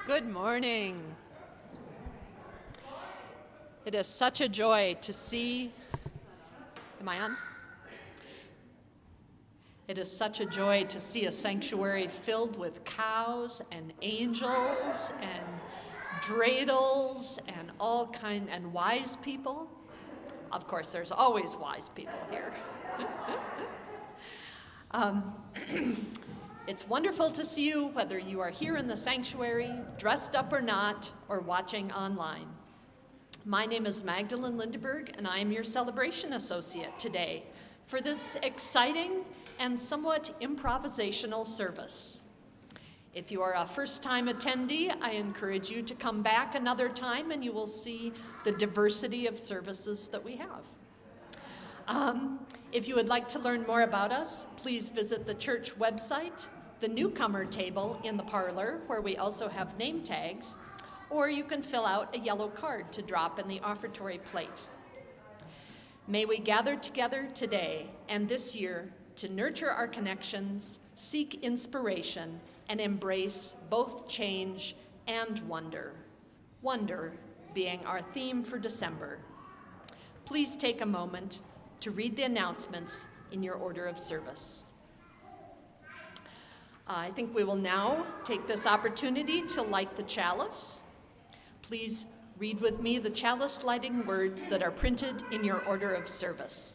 Good morning. It is such a joy to see, am I on? It is such a joy to see a sanctuary filled with cows and angels and dreidels and all kind and wise people. Of course, there's always wise people here. It's wonderful to see you, whether you are here in the sanctuary, dressed up or not, or watching online. My name is Magdalene Lindeberg, and I am your celebration associate today for this exciting and somewhat improvisational service. If you are a first-time attendee, I encourage you to come back another time and you will see the diversity of services that we have. If you would like to learn more about us, please visit the church website, the newcomer table in the parlor, where we also have name tags, or you can fill out a yellow card to drop in the offertory plate. May we gather together today and this year to nurture our connections, seek inspiration, and embrace both change and wonder. Wonder being our theme for December. Please take a moment to read the announcements in your order of service. I think we will now take this opportunity to light the chalice. Please read with me the chalice lighting words that are printed in your order of service.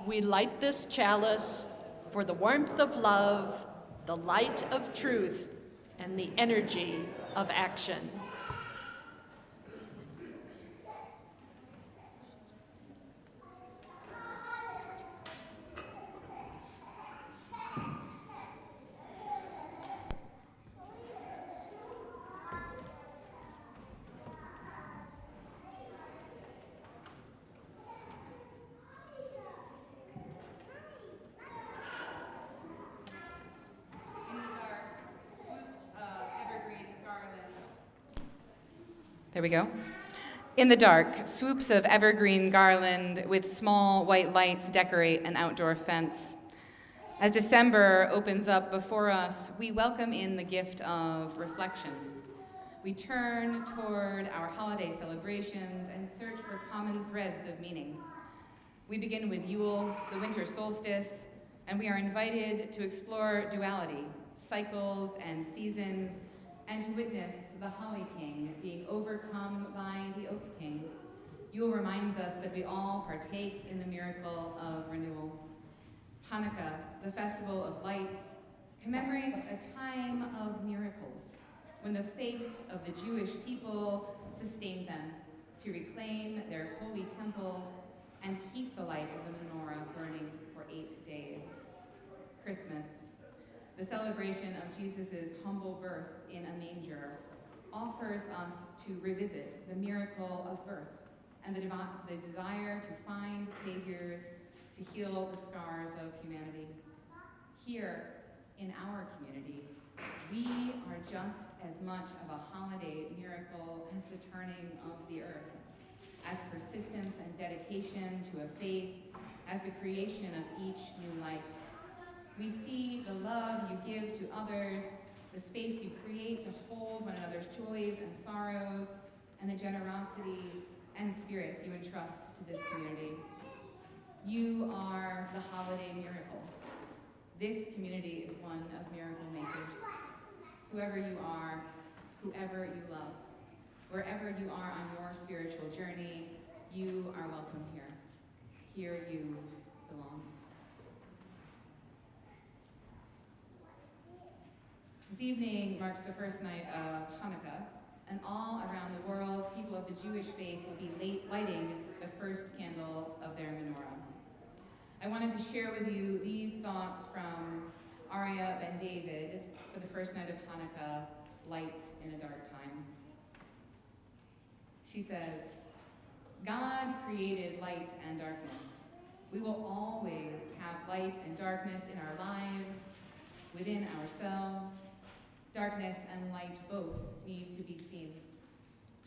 We light this chalice for the warmth of love, the light of truth, and the energy of action. There we go. In the dark, swoops of evergreen garland with small white lights decorate an outdoor fence. As December opens up before us, we welcome in the gift of reflection. We turn toward our holiday celebrations and search for common threads of meaning. We begin with Yule, the winter solstice, and we are invited to explore duality, cycles and seasons, and to witness the Holly King being overcome by the Oak King. Yule reminds us that we all partake in the miracle of renewal. Hanukkah, the festival of lights, commemorates a time of miracles, when the faith of the Jewish people sustained them to reclaim their holy temple and keep the light of the menorah burning for 8 days. Christmas, the celebration of Jesus' humble birth in a manger, offers us to revisit the miracle of birth and the desire to find saviors to heal the scars of humanity. Here, in our community, we are just as much of a holiday miracle as the turning of the earth, as persistence and dedication to a faith, as the creation of each new life. We see the love you give to others, the space you create to hold one another's joys and sorrows, and the generosity and spirit you entrust to this community. You are the holiday miracle. This community is one of miracle makers. Whoever you are, whoever you love, wherever you are on your spiritual journey, you are welcome here. Here you belong. This evening marks the first night of Hanukkah, and all around the world, people of the Jewish faith will be lighting the first candle of their menorah. I wanted to share with you these thoughts from Aria Ben David for the first night of Hanukkah, Light in a Dark Time. She says, God created light and darkness. We will always have light and darkness in our lives, within ourselves. Darkness and light both need to be seen.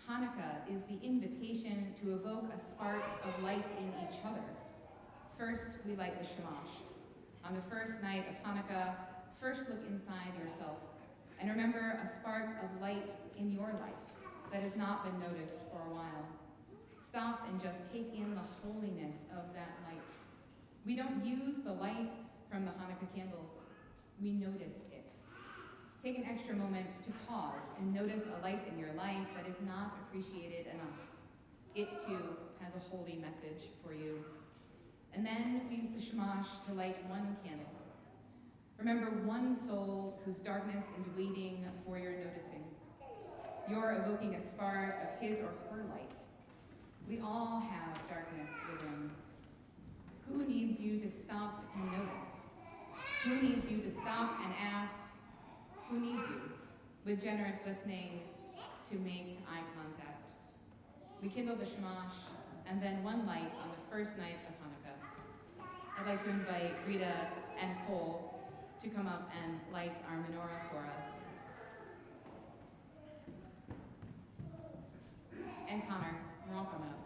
Hanukkah is the invitation to evoke a spark of light in each other. First, we light the shamash. On the first night of Hanukkah, first look inside yourself and remember a spark of light in your life that has not been noticed for a while. Stop and just take in the holiness of that light. We don't use the light from the Hanukkah candles. We notice it. Take an extra moment to pause and notice a light in your life that is not appreciated enough. It too has a holy message for you. And then we use the shamash to light one candle. Remember one soul whose darkness is waiting for your noticing. You're evoking a spark of his or her light. We all have darkness within. Who needs you to stop and notice? Who needs you to stop and ask? Who needs you, with generous listening, to make eye contact? We kindle the shamash, and then one light on the first night of Hanukkah. I'd like to invite Rita and Cole to come up and light our menorah for us. And Connor, we're all coming up.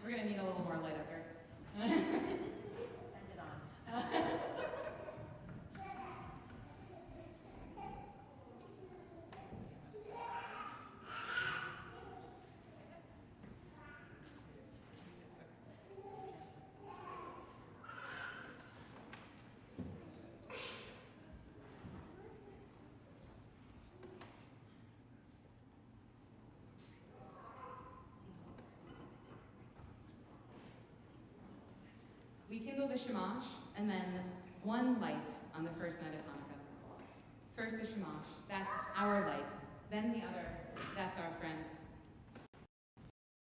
We're gonna need a little more light up here. Send it on. We kindle the shamash, and then one light on the first night of Hanukkah. First the shamash, that's our light. Then the other, that's our friend.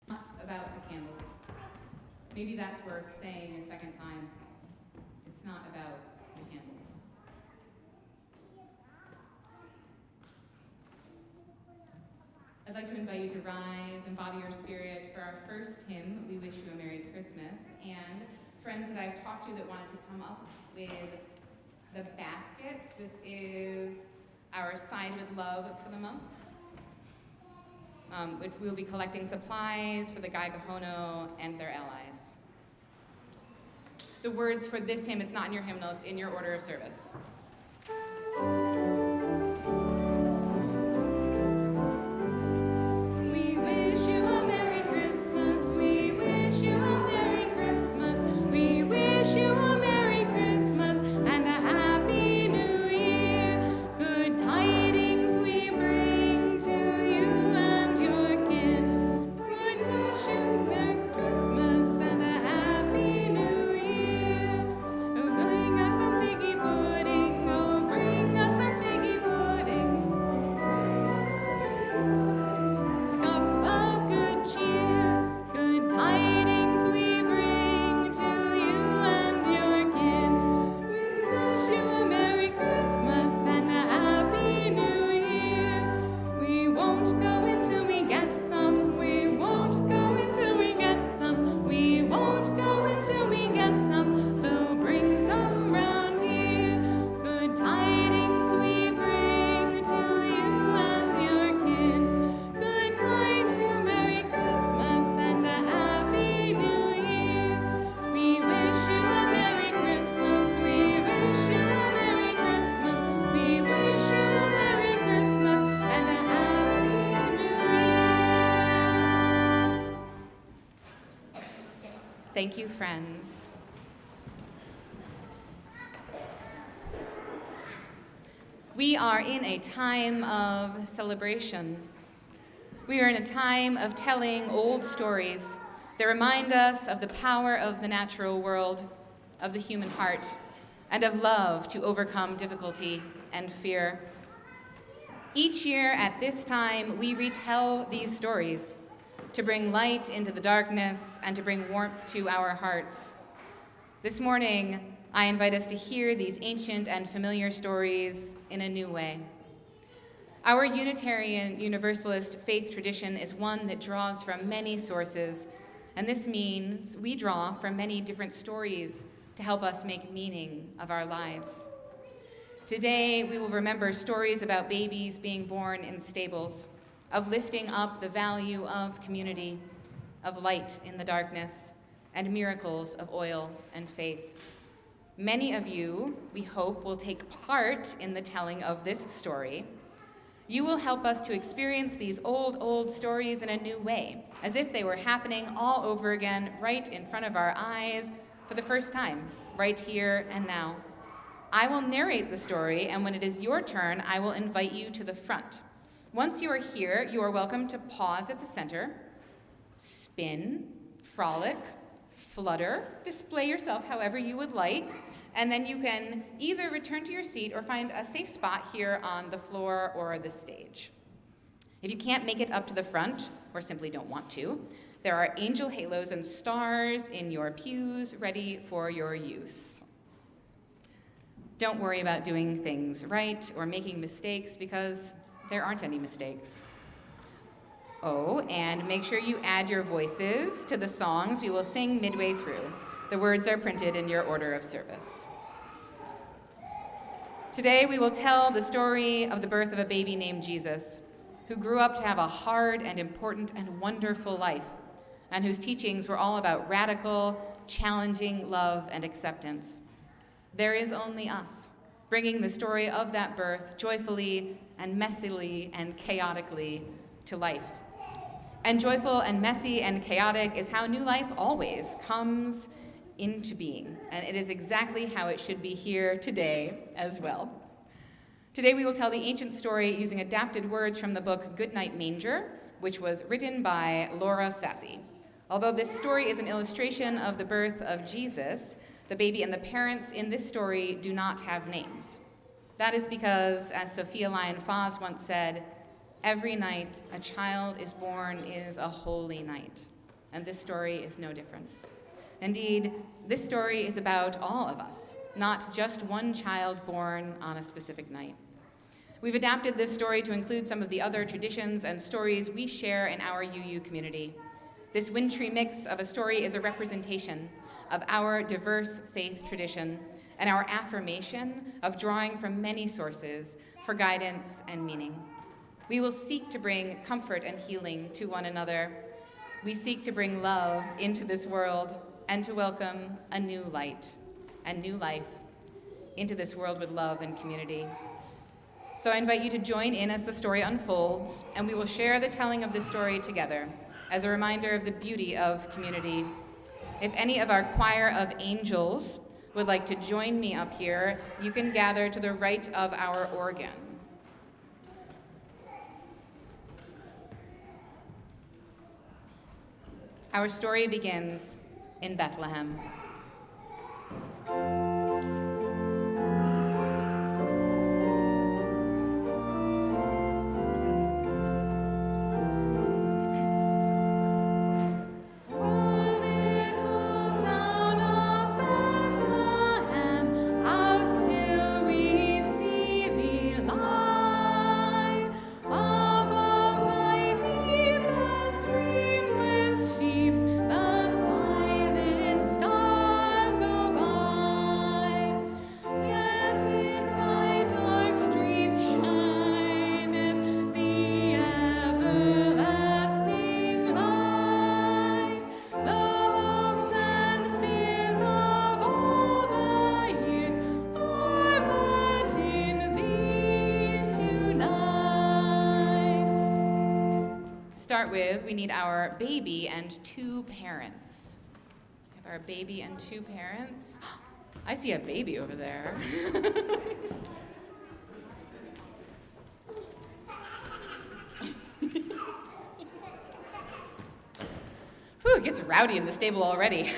Not about the candles. Maybe that's worth saying a second time. It's not about the candles. I'd like to invite you to rise and body your spirit for our first hymn, We Wish You a Merry Christmas, and friends that I've talked to that wanted to come up with the baskets. This is our Side with Love for the month, which we'll be collecting supplies for the Gai Kahono and their allies. The words for this hymn, it's not in your hymnal, it's in your order of service. Thank you, friends. We are in a time of celebration. We are in a time of telling old stories that remind us of the power of the natural world, of the human heart, and of love to overcome difficulty and fear. Each year at this time, we retell these stories to bring light into the darkness, and to bring warmth to our hearts. This morning, I invite us to hear these ancient and familiar stories in a new way. Our Unitarian Universalist faith tradition is one that draws from many sources, and this means we draw from many different stories to help us make meaning of our lives. Today, we will remember stories about babies being born in stables, of lifting up the value of community, of light in the darkness, and miracles of oil and faith. Many of you, we hope, will take part in the telling of this story. You will help us to experience these old stories in a new way, as if they were happening all over again, right in front of our eyes for the first time, right here and now. I will narrate the story, and when it is your turn, I will invite you to the front. Once you are here, you are welcome to pause at the center, spin, frolic, flutter, display yourself however you would like, and then you can either return to your seat or find a safe spot here on the floor or the stage. If you can't make it up to the front, or simply don't want to, there are angel halos and stars in your pews ready for your use. Don't worry about doing things right or making mistakes, because there aren't any mistakes. Oh, and make sure you add your voices to the songs we will sing midway through. The words are printed in your order of service. Today we will tell the story of the birth of a baby named Jesus, who grew up to have a hard and important and wonderful life, and whose teachings were all about radical, challenging love and acceptance. There is only us, bringing the story of that birth joyfully and messily and chaotically to life. And joyful and messy and chaotic is how new life always comes into being, and it is exactly how it should be here today as well. Today we will tell the ancient story using adapted words from the book Goodnight Manger, which was written by Laura Sassy. Although this story is an illustration of the birth of Jesus, the baby and the parents in this story do not have names. That is because, as Sophia Lyon-Fahs once said, every night a child is born is a holy night, and this story is no different. Indeed, this story is about all of us, not just one child born on a specific night. We've adapted this story to include some of the other traditions and stories we share in our UU community. This wintry mix of a story is a representation of our diverse faith tradition and our affirmation of drawing from many sources for guidance and meaning. We will seek to bring comfort and healing to one another. We seek to bring love into this world and to welcome a new light and new life into this world with love and community. So I invite you to join in as the story unfolds, and we will share the telling of this story together as a reminder of the beauty of community. If any of our choir of angels would like to join me up here, you can gather to the right of our organ. Our story begins in Bethlehem. Start with, we need our baby and two parents. We have our baby and two parents. I see a baby over there. Whew, it gets rowdy in the stable already.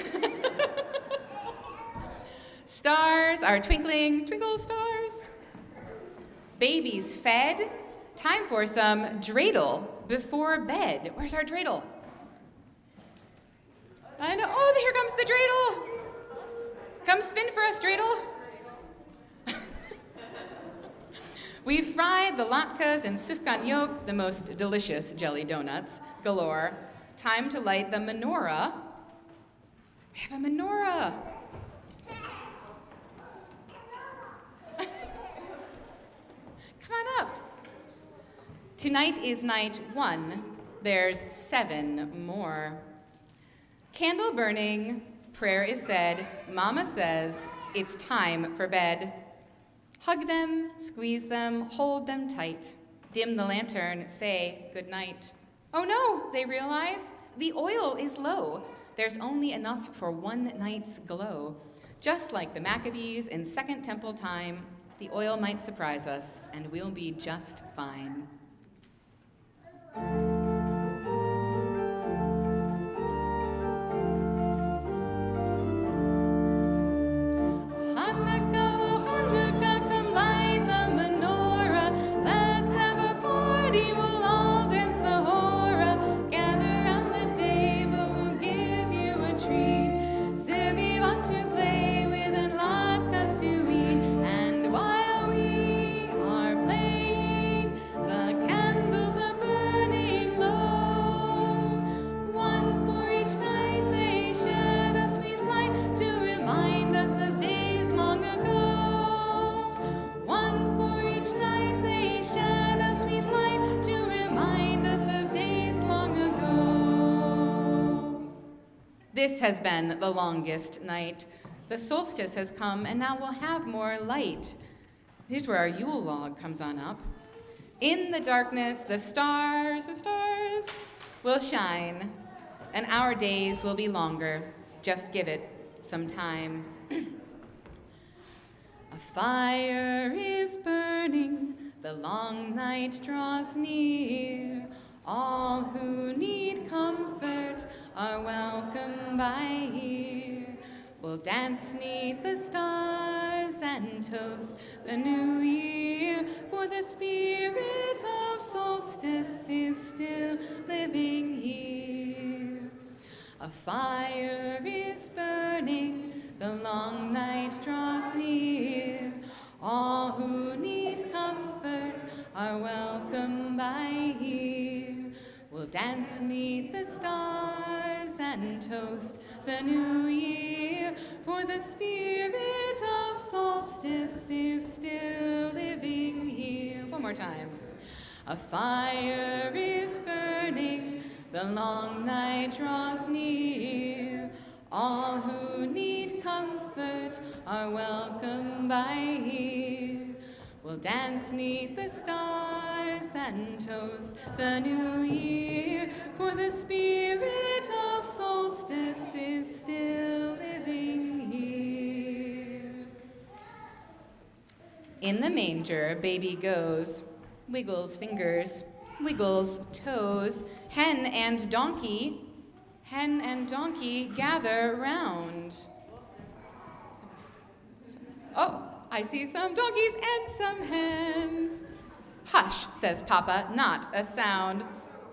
Stars are twinkling, twinkle stars. Babies fed. Time for some dreidel before bed. Where's our dreidel? I know. Oh, here comes the dreidel. Come spin for us, dreidel. We fried the latkes and sufganiyot, the most delicious jelly donuts, galore. Time to light the menorah. We have a menorah. Come on up. Tonight is night 1. There's 7 more. Candle burning, prayer is said, Mama says, it's time for bed. Hug them, squeeze them, hold them tight. Dim the lantern, say goodnight. Oh no, they realize, the oil is low. There's only enough for one night's glow. Just like the Maccabees in Second Temple time, the oil might surprise us, and we'll be just fine. This has been the longest night. The solstice has come, and now we'll have more light. Here's where our Yule log comes on up. In the darkness, the stars will shine, and our days will be longer. Just give it some time. A fire is burning, the long night draws near. All who need comfort are welcome by here. We'll dance 'neath the stars and toast the new year, for the spirit of solstice is still living here. A fire is burning, the long night draws near. All who need comfort are welcome by here. We'll dance 'neath the stars and toast the new year, for the spirit of solstice is still living here. One more time. A fire is burning, the long night draws near. All who need comfort are welcome by here. We'll dance 'neath the stars and toast the new year, for the spirit of solstice is still living here. In the manger, baby goes, wiggles fingers, wiggles toes. Hen and donkey gather round. Oh, I see some donkeys and some hens. Hush, says Papa, not a sound.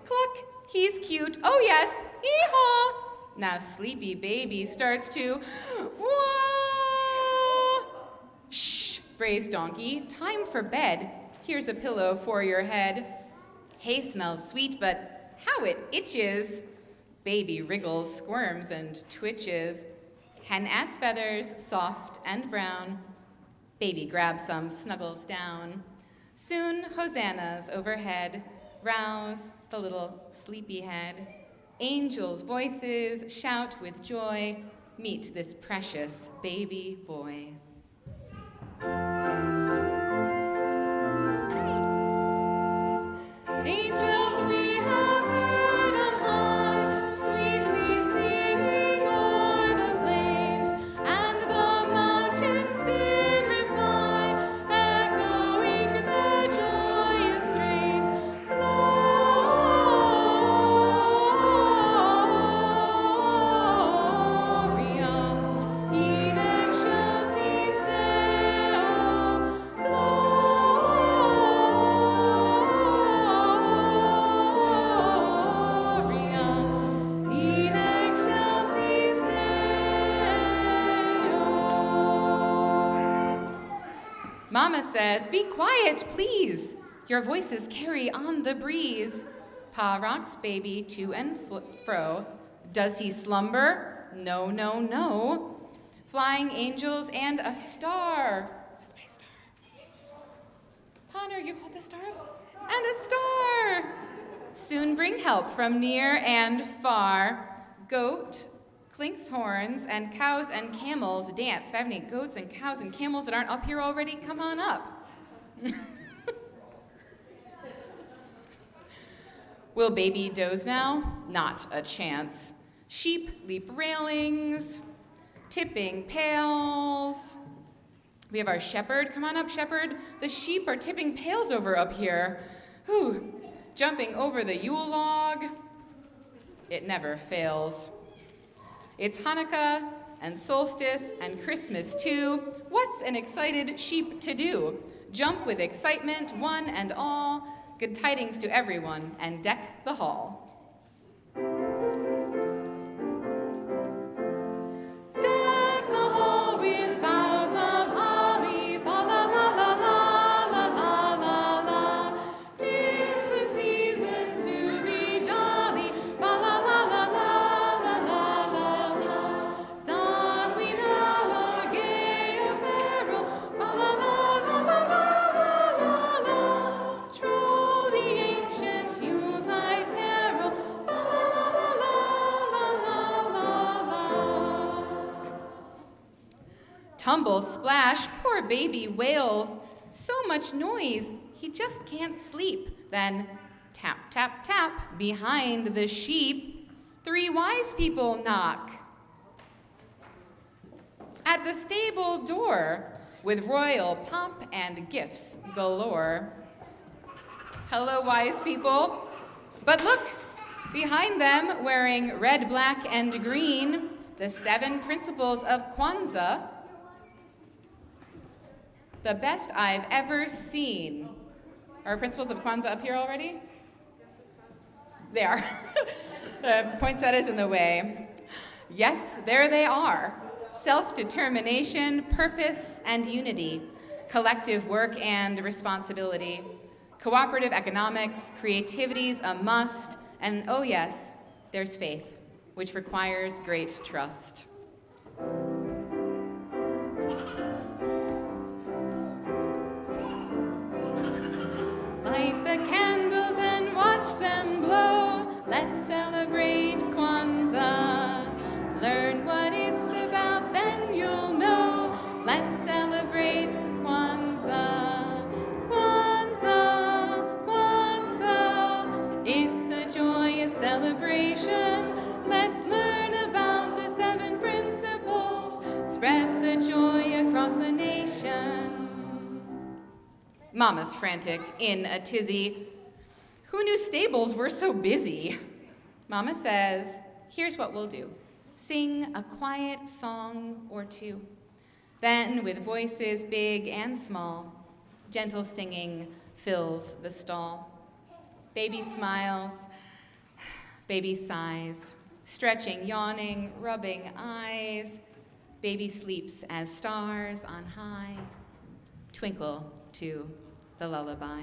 Cluck, he's cute. Oh yes, hee-haw. Now sleepy baby starts to wah. Shh, brays donkey, time for bed. Here's a pillow for your head. Hay smells sweet, but how it itches. Baby wriggles, squirms, and twitches. Hen adds feathers, soft and brown. Baby grabs some, snuggles down. Soon hosannas overhead rouse the little sleepy head. Angels' voices shout with joy, meet this precious baby boy. Angels we have heard on high, sweetly singing o'er the plains and the mountains in reply, echoing the joyous strains. Gloria in excelsis Mama says, "Be quiet, please. Your voices carry on the breeze." Pa rocks baby to and fro. Does he slumber? No, no, no. Flying angels and a star. That's my star. Connor, you hold the star up. And a star. Soon bring help from near and far. Goat clinks horns, and cows and camels dance. If I have any goats and cows and camels that aren't up here already, come on up. Will baby doze now? Not a chance. Sheep leap railings, tipping pails. We have our shepherd. Come on up, shepherd. The sheep are tipping pails over up here. Whew. Jumping over the Yule log. It never fails. It's Hanukkah and solstice and Christmas too. What's an excited sheep to do? Jump with excitement, one and all. Good tidings to everyone, and deck the hall. Deck the hall with boughs of holly, fa la la la la la la la. 'Tis the season to be jolly, fa la la la la la la la. Don we now our gay apparel, fa la la la la la la. Troll the ancient Yuletide carol, fa la la la la la la la. Tumble, splash, poor baby wails. So much noise, he just can't sleep. Then tap, tap, tap, behind the sheep. 3 wise people knock at the stable door with royal pomp and gifts galore. Hello, wise people. But look, behind them, wearing red, black, and green, the 7 principles of Kwanzaa, the best I've ever seen. Are principles of Kwanzaa up here already? They are. Poinsettia's in the way. Yes, there they are. Self-determination, purpose, and unity. Collective work and responsibility. Cooperative economics, creativity's a must, and oh yes, there's faith, which requires great trust. Light the candles and watch them glow. Let's celebrate Kwanzaa. Learn what it's about, then you'll know. Let's celebrate Kwanzaa. Kwanzaa, Kwanzaa. It's a joyous celebration. Let's learn about the 7 principles. Spread the joy across the nation. Mama's frantic, in a tizzy. Who knew stables were so busy? Mama says, here's what we'll do. Sing a quiet song or two. Then, with voices big and small, gentle singing fills the stall. Baby smiles, baby sighs, stretching, yawning, rubbing eyes. Baby sleeps as stars on high twinkle to the lullaby.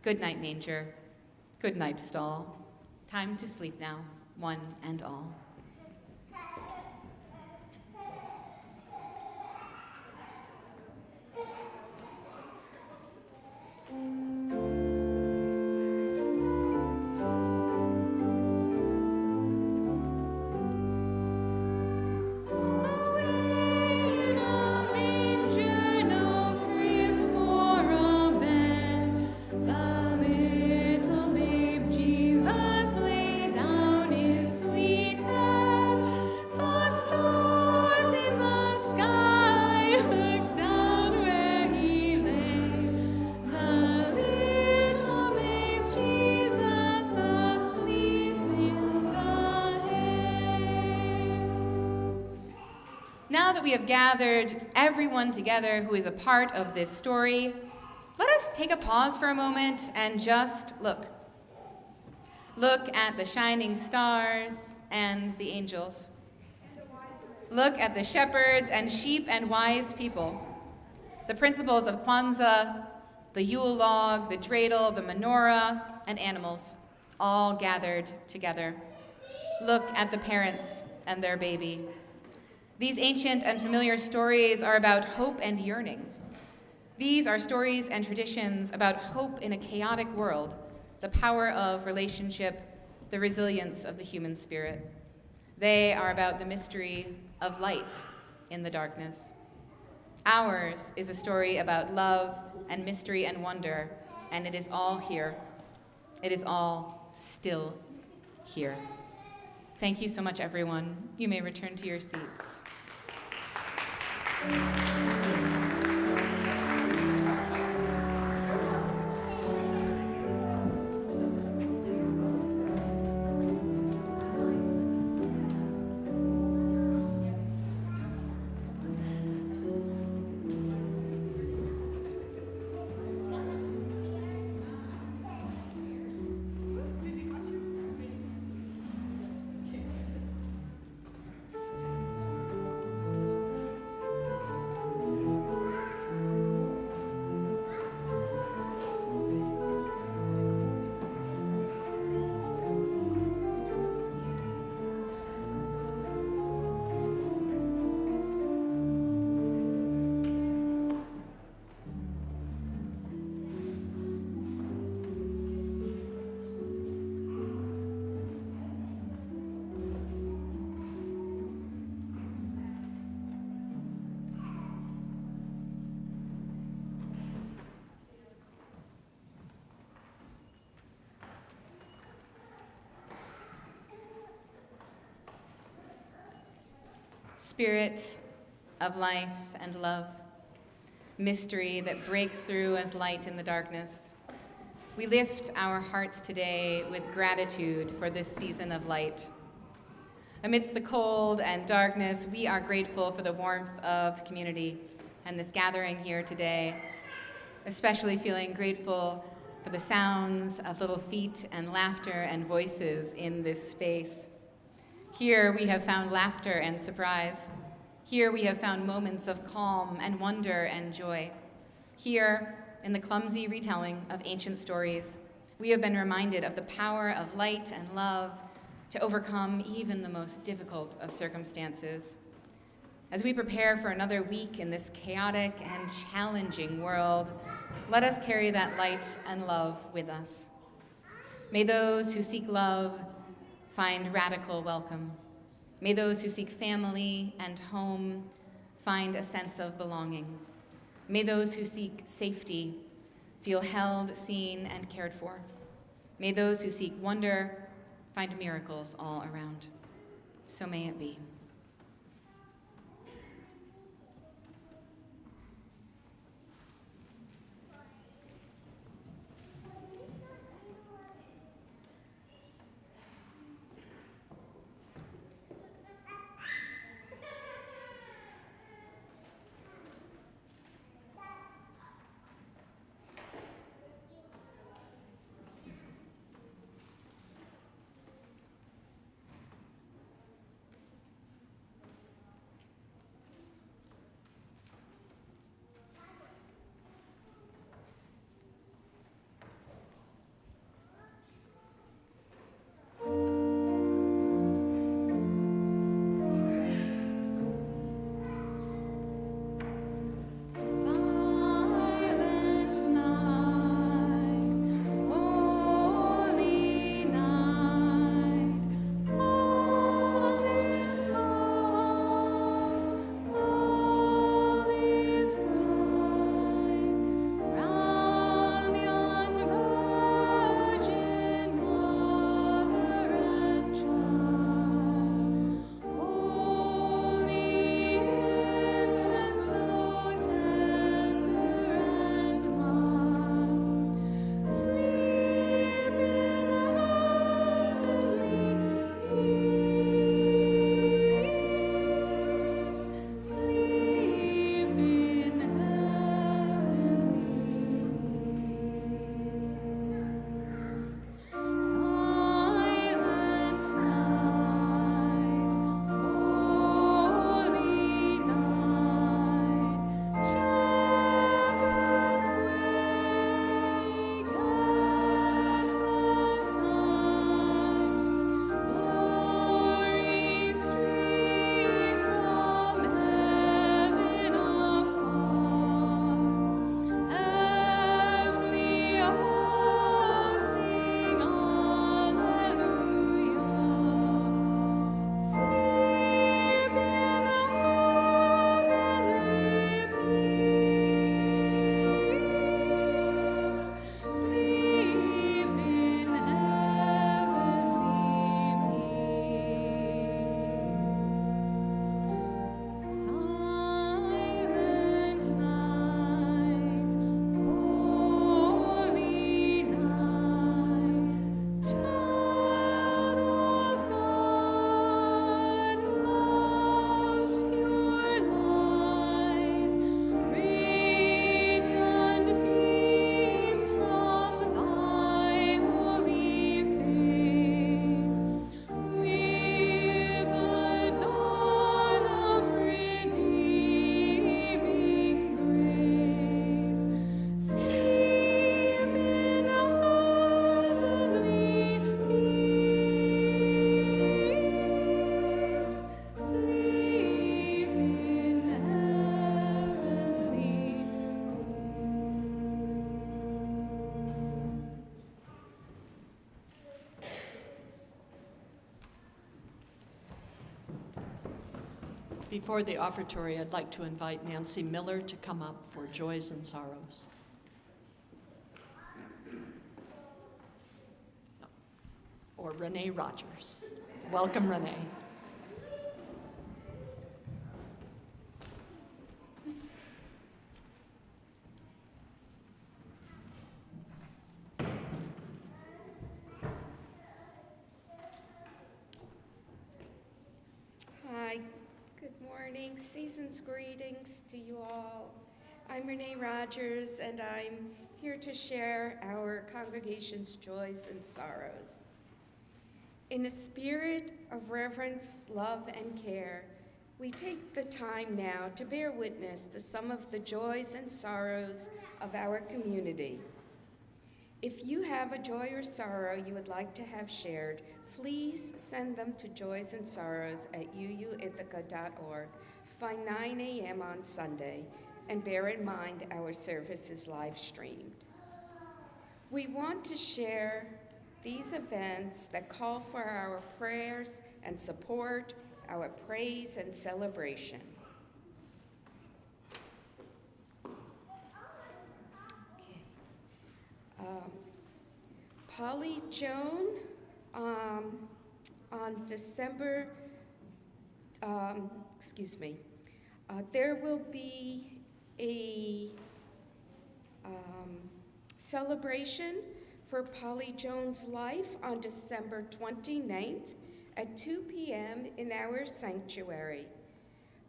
Good night, manger. Good night, stall. Time to sleep now, one and all. Now that we have gathered everyone together who is a part of this story, let us take a pause for a moment and just look. Look at the shining stars and the angels. Look at the shepherds and sheep and wise people. the principles of Kwanzaa, the Yule log, the dreidel, the menorah, and animals, all gathered together. Look at the parents and their baby. These ancient and familiar stories are about hope and yearning. These are stories and traditions about hope in a chaotic world, the power of relationship, the resilience of the human spirit. They are about the mystery of light in the darkness. Ours is a story about love and mystery and wonder, and it is all here. It is all still here. Thank you so much, everyone. You may return to your seats. Spirit of life and love, mystery that breaks through as light in the darkness. We lift our hearts today with gratitude for this season of light. Amidst the cold and darkness, we are grateful for the warmth of community and this gathering here today, especially feeling grateful for the sounds of little feet and laughter and voices in this space. Here we have found laughter and surprise. Here we have found moments of calm and wonder and joy. Here, in the clumsy retelling of ancient stories, we have been reminded of the power of light and love to overcome even the most difficult of circumstances. As we prepare for another week in this chaotic and challenging world, let us carry that light and love with us. May those who seek love find radical welcome. May those who seek family and home find a sense of belonging. May those who seek safety feel held, seen, and cared for. May those who seek wonder find miracles all around. So may it be. Before the offertory, I'd like to invite Nancy Miller to come up for Joys and Sorrows. Or Renee Rogers. Welcome, Renee. Hi, good morning. Season's greetings to you all. I'm Renee Rogers, and I'm here to share our congregation's joys and sorrows. In a spirit of reverence, love, and care, we take the time now to bear witness to some of the joys and sorrows of our community. If you have a joy or sorrow you would like to have shared, please send them to joysandsorrows@uuithaca.org by 9 a.m. on Sunday, and bear in mind our service is live streamed. We want to share these events that call for our prayers and support, our praise and celebration. Polly Joan, on December, there will be a celebration for Polly Joan's life on December 29th at 2 p.m. in our sanctuary.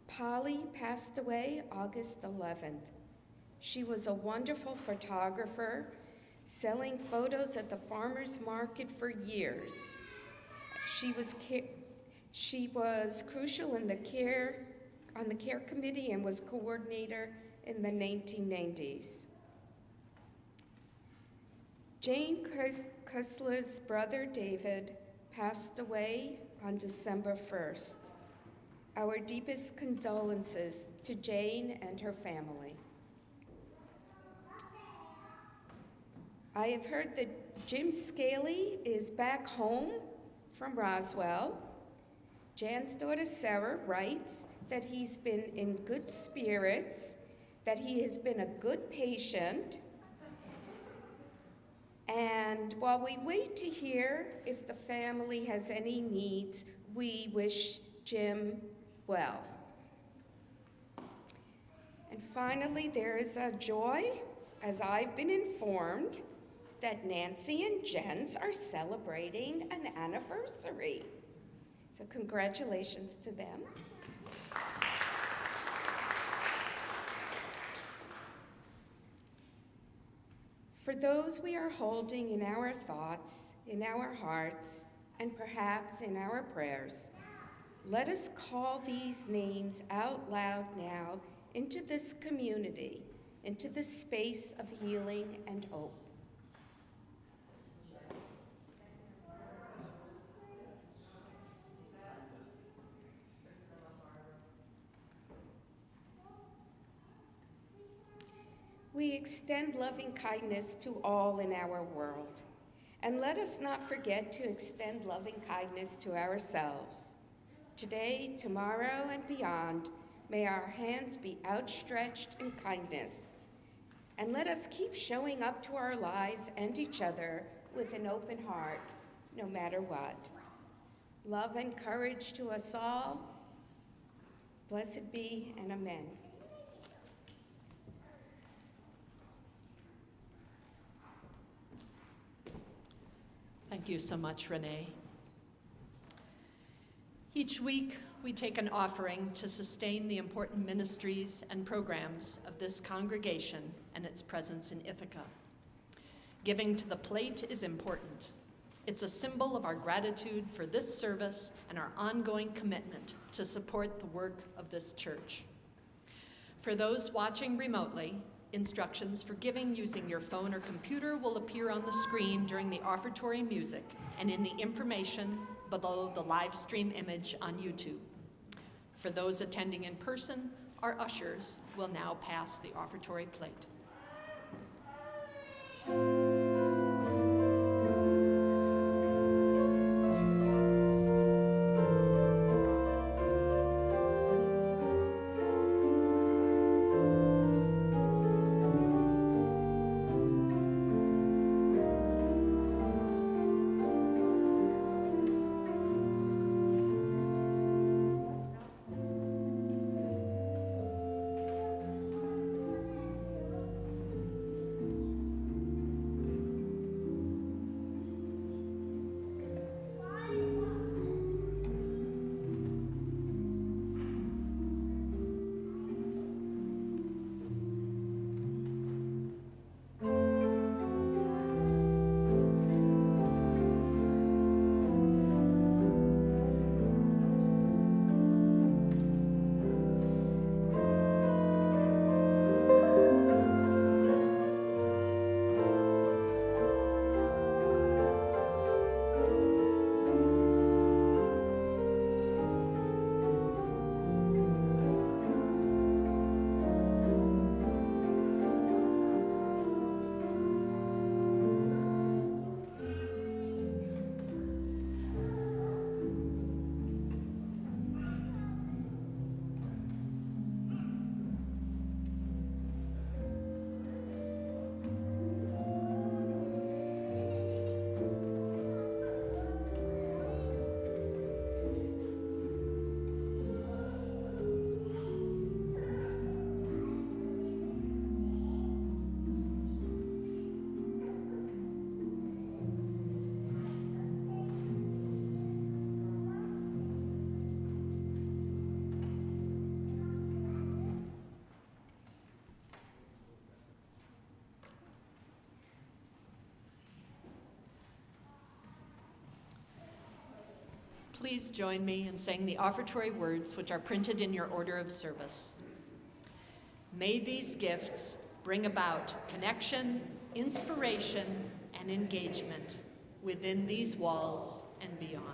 Polly passed away August 11th. She was a wonderful photographer, selling photos at the farmers market for years. She was crucial in on the care committee and was coordinator in the 1990s. Jane Kussler's brother David passed away on December 1st. Our deepest condolences to Jane and her family. I have heard that Jim Scaley is back home from Roswell. Jan's daughter Sarah writes that he's been in good spirits, that he has been a good patient, and while we wait to hear if the family has any needs, we wish Jim well. And finally, there is a joy, as I've been informed, that Nancy and Jens are celebrating an anniversary. So congratulations to them. For those we are holding in our thoughts, in our hearts, and perhaps in our prayers, let us call these names out loud now into this community, into this space of healing and hope. We extend loving kindness to all in our world. And let us not forget to extend loving kindness to ourselves. Today, tomorrow, and beyond, may our hands be outstretched in kindness. And let us keep showing up to our lives and each other with an open heart, no matter what. Love and courage to us all. Blessed be, and amen. Thank you so much, Renee. Each week, we take an offering to sustain the important ministries and programs of this congregation and its presence in Ithaca. Giving to the plate is important. It's a symbol of our gratitude for this service and our ongoing commitment to support the work of this church. For those watching remotely, instructions for giving using your phone or computer will appear on the screen during the offertory music and in the information below the live stream image on YouTube. For those attending in person, our ushers will now pass the offertory plate. please join me in saying the offertory words which are printed in your order of service. May these gifts bring about connection, inspiration, and engagement within these walls and beyond.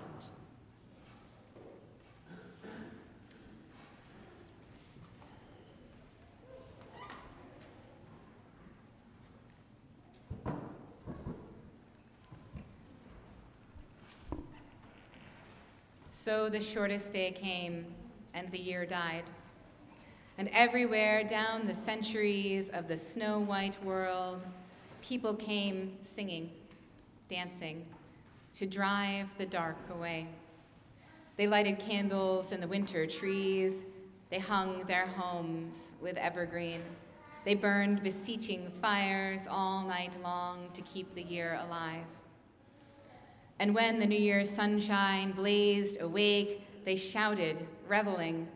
So the shortest day came, and the year died. And everywhere down the centuries of the snow-white world, people came singing, dancing, to drive the dark away. They lighted candles in the winter trees. They hung their homes with evergreen. They burned beseeching fires all night long to keep the year alive. And when the New Year's sunshine blazed awake, they shouted, reveling.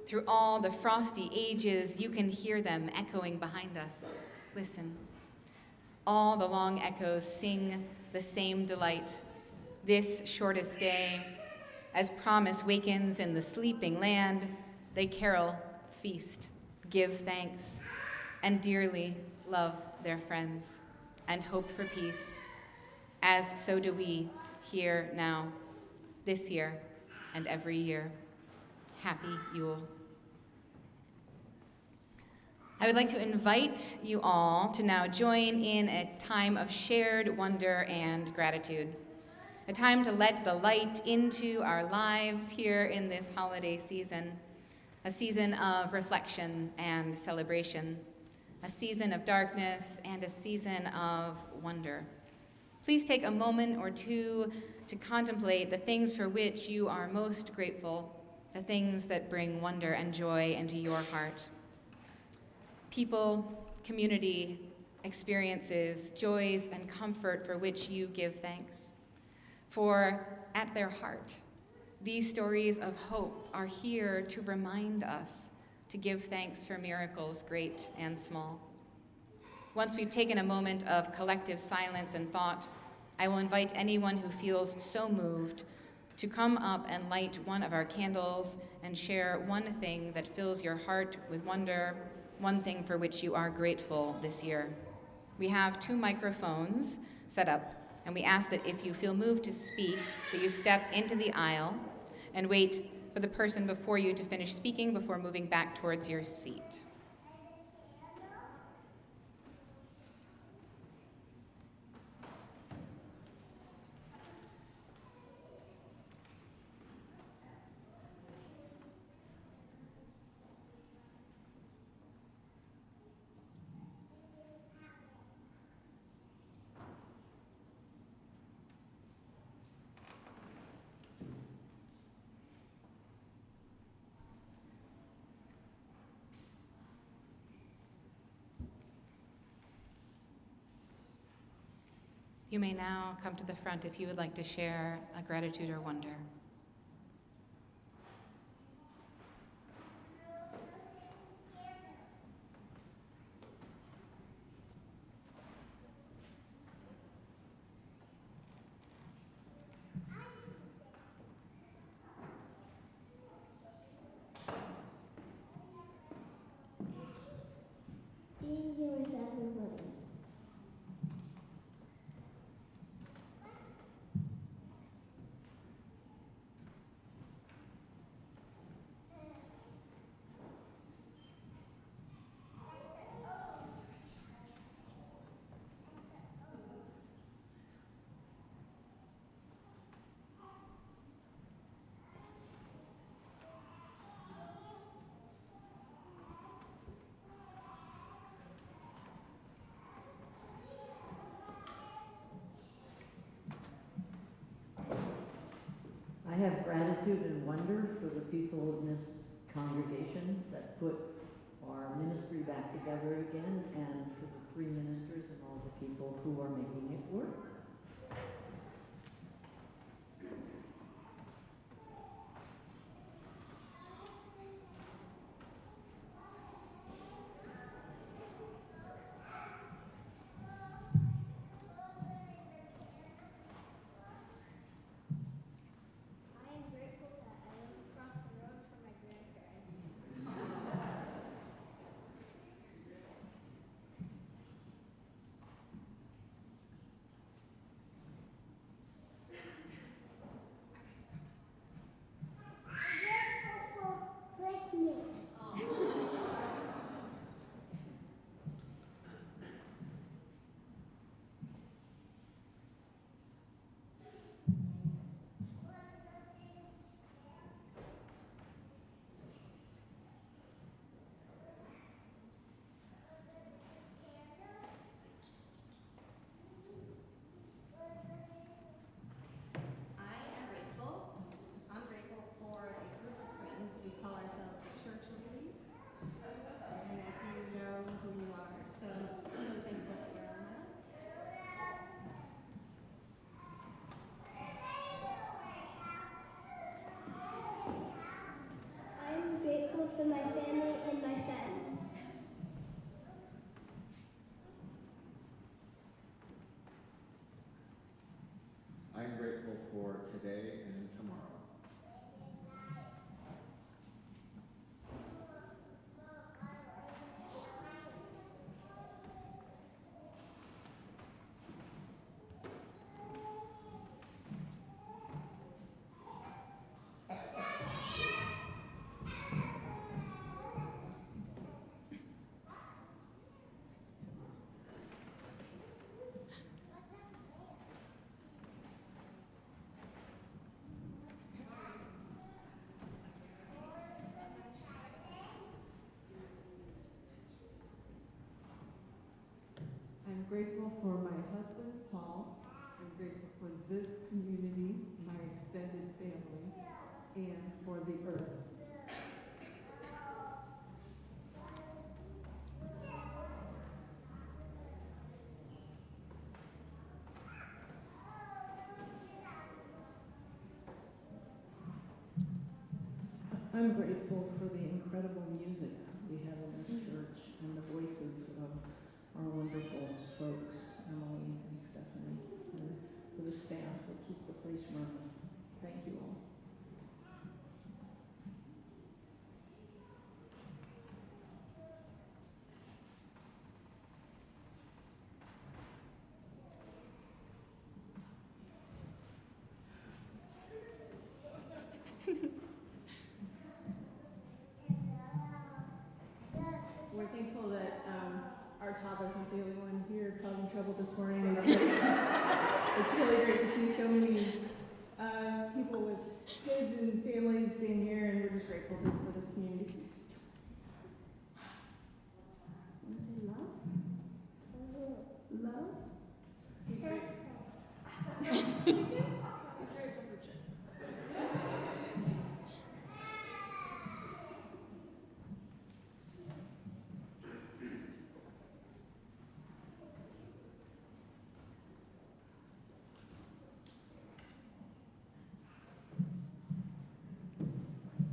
Through all the frosty ages, you can hear them echoing behind us. Listen. All the long echoes sing the same delight. This shortest day, as promise wakens in the sleeping land, they carol, feast, give thanks, and dearly love their friends and hope for peace, as so do we here now, this year and every year. Happy Yule. I would like to invite you all to now join in a time of shared wonder and gratitude, a time to let the light into our lives here in this holiday season, a season of reflection and celebration, a season of darkness and a season of wonder. Please take a moment or two to contemplate the things for which you are most grateful, the things that bring wonder and joy into your heart. People, community, experiences, joys, and comfort for which you give thanks. For at their heart, these stories of hope are here to remind us to give thanks for miracles great and small. Once we've taken a moment of collective silence and thought, I will invite anyone who feels so moved to come up and light one of our candles and share one thing that fills your heart with wonder, one thing for which you are grateful this year. We have 2 microphones set up, and we ask that if you feel moved to speak, that you step into the aisle and wait for the person before you to finish speaking before moving back towards your seat. You may now come to the front if you would like to share a gratitude or wonder. Being here with everybody. I have gratitude and wonder for the people in this congregation that put our ministry back together again, and for the 3 ministers and all the people who are making it work. I am grateful for today and tomorrow. I'm grateful for my husband, Paul. I'm grateful for this community, my extended family, and for the earth. I'm grateful for the incredible music we have in this church and the voices of our wonderful folks, Emily and Stephanie, and for the staff that keep the place running. Thank you all. We're thankful that our toddler's not the only one here causing trouble this morning. It's really great to see so many people with kids and families being here, and we're just grateful for this community. Want to say love? Love? He's grateful. He's grateful for church.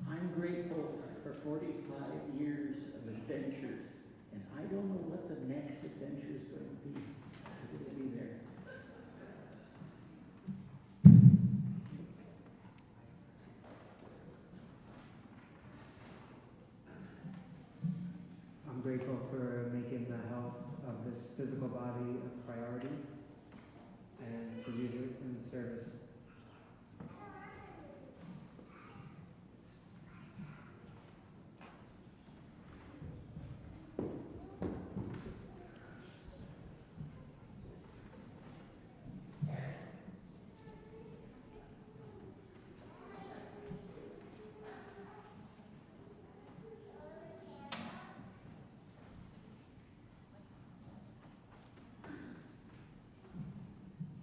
I'm grateful for 45 years of adventures, and I don't know what the next adventure is going to be. It'll be there. I'm grateful for making the health of this physical body a priority and to use it in service.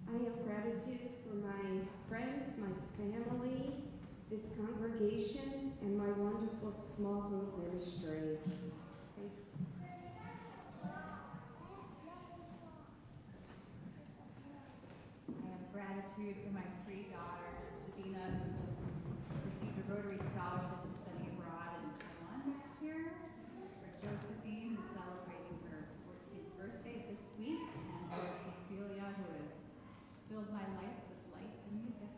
I have gratitude for my friends, my family, this congregation, and my wonderful small group ministry. Thank you. I have gratitude for my three daughters, Sabina, who just received a Rotary Scholarship to study abroad in Taiwan next year, for Josephine, who's celebrating her 14th birthday this week, and for Cecilia, who has filled my life with light and music.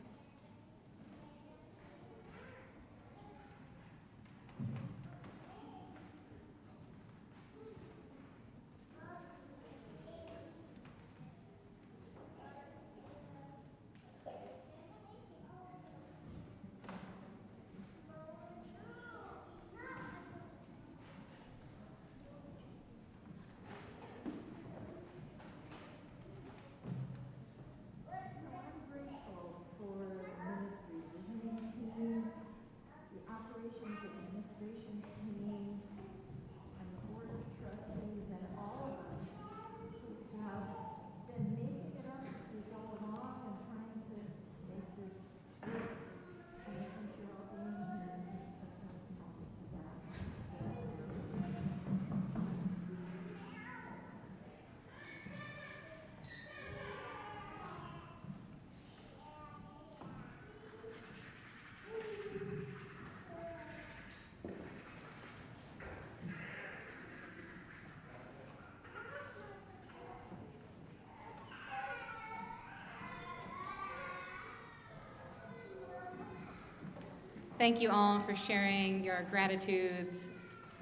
Thank you all for sharing your gratitudes,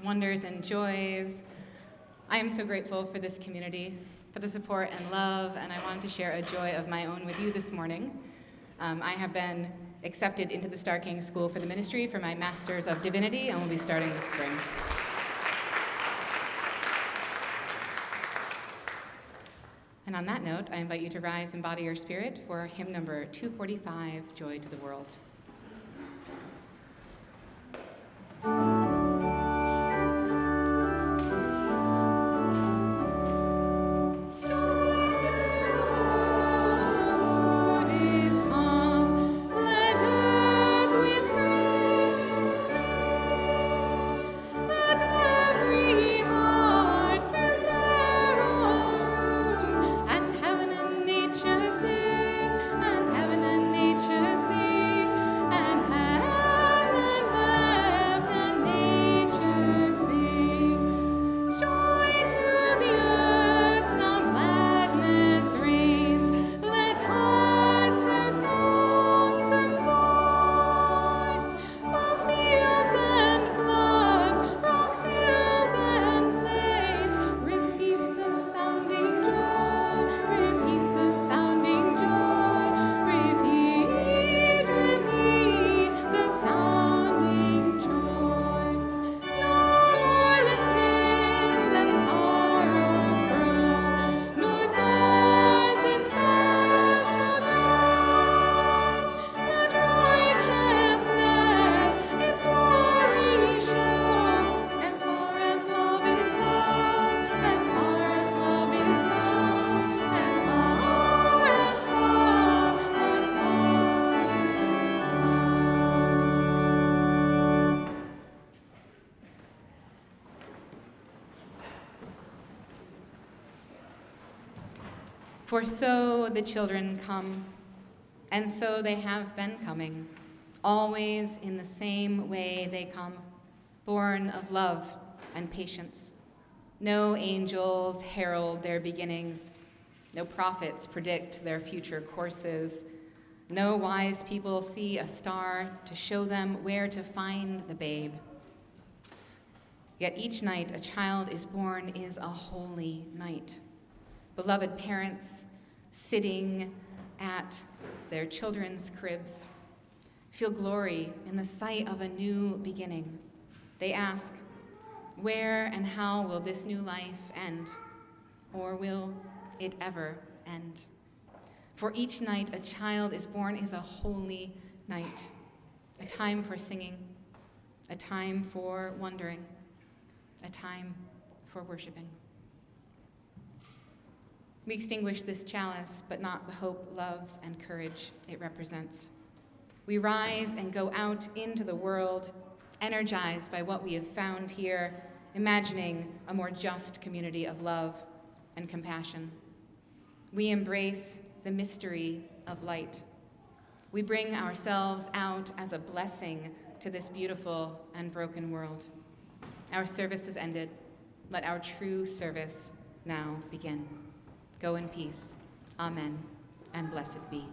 wonders, and joys. I am so grateful for this community, for the support and love, and I wanted to share a joy of my own with you this morning. I have been accepted into the Star King School for the Ministry for my Master's of Divinity, and will be starting this spring. And on that note, I invite you to rise and embody your spirit for hymn number 245, Joy to the World. For so the children come, and so they have been coming, always in the same way they come, born of love and patience. No angels herald their beginnings, no prophets predict their future courses, no wise people see a star to show them where to find the babe. Yet each night a child is born is a holy night. Beloved parents sitting at their children's cribs feel glory in the sight of a new beginning. They ask, where and how will this new life end? Or will it ever end? For each night a child is born is a holy night, a time for singing, a time for wondering, a time for worshiping. We extinguish this chalice, but not the hope, love, and courage it represents. We rise and go out into the world, energized by what we have found here, imagining a more just community of love and compassion. We embrace the mystery of light. We bring ourselves out as a blessing to this beautiful and broken world. Our service is ended. Let our true service now begin. Go in peace. Amen, and blessed be.